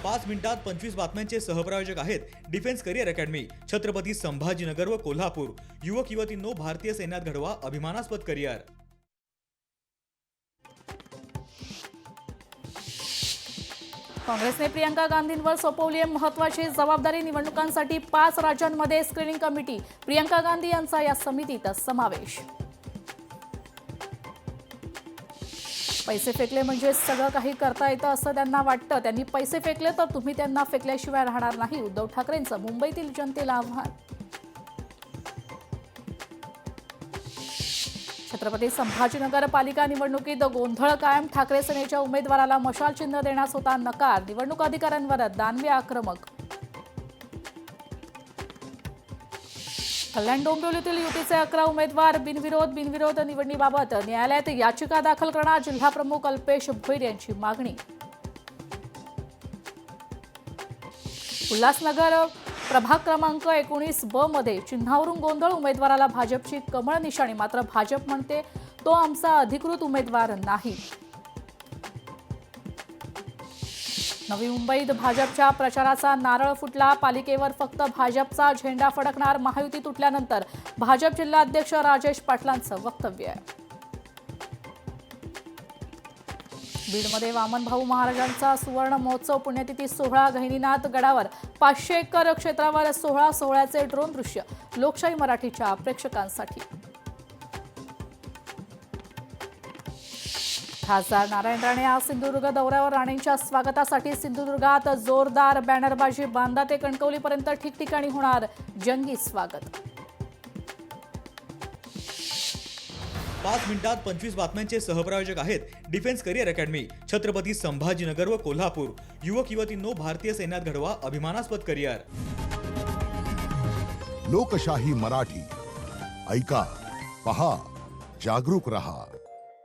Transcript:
5 मिनिटात 25 बातम्यांचे सहप्रायोजक आहेत defence career academy, Chhatrapati Sambhajinagar व कोल्हापूर। युवक युवतींनो, भारतीय सैन्यात घडवा अभिमानास्पद करिअर। काँग्रेसने प्रियंका गांधींवर सोपवली आहे महत्त्वाची जबाबदारी। निवडणुकांसाठी 5 राज्यांमध्ये स्क्रीनिंग कमिटी, प्रियंका गांधी यांचा या समितीत समावेश। पैसे फेकले म्हणजे सगळं काही करता येतं असं त्यांना वाटतं। त्यांनी पैसे फेकले तर तुम्ही त्यांना फेकल्याशिवाय राहणार नाही, उद्धव ठाकरेंचं मुंबईतील जनतेला आव्हान। छत्रपती संभाजीनगर पालिका निवडणुकीत गोंधळ कायम, ठाकरे सेनेच्या उमेदवाराला मशाल चिन्ह देण्यास होता नकार, निवडणूक अधिकाऱ्यांवर दानवे आक्रमक। कल्याण डोंबिवलीतील युतीचे 11 उमेदवार बिनविरोध निवडणीबाबत न्यायालयात याचिका दाखल करणार, जिल्हाप्रमुख अल्पेश भोईर यांची मागणी। उल्हासनगर प्रभाग क्रमांक 19 ब मध्ये चिन्हावरून गोंधळ, उमेदवाराला भाजपची कमळ निशाणी, मात्र भाजप म्हणते तो आमचा अधिकृत उमेदवार नाही। नवी मुंबईत भाजपच्या प्रचाराचा नारळ फुटला, पालिकेवर फक्त भाजपचा झेंडा फडकणार, महायुती तुटल्यानंतर भाजप जिल्हाध्यक्ष राजेश पाटलांचं वक्तव्य आहे। बीडमध्ये वामनभाऊ महाराजांचा सुवर्ण महोत्सव, पुण्यतिथी सोहळा, गहिनीनाथ गडावर 500 एकर क्षेत्रावर सोहळ्याचे ड्रोन दृश्य, लोकशाही मराठीच्या प्रेक्षकांसाठी। खासदार नारायण राणे आज सिंधुदुर्ग दौऱ्यावर, राणेंच्या स्वागतासाठी सिंधुदुर्गात जोरदार बॅनरबाजी, बांदा ते कणकवलीपर्यंत ठिकठिकाणी होणार जंगी स्वागत। 5 मिनिटात 25 बातम्यांचे सहप्रायोजक आहेत defence career academy, Chhatrapati Sambhajinagar व कोल्हापूर। युवक युवतींनो, भारतीय सैन्यात घडवा अभिमानास्पद करिअर। लोकशाही मराठी, ऐका, पहा, जागरूक रहा।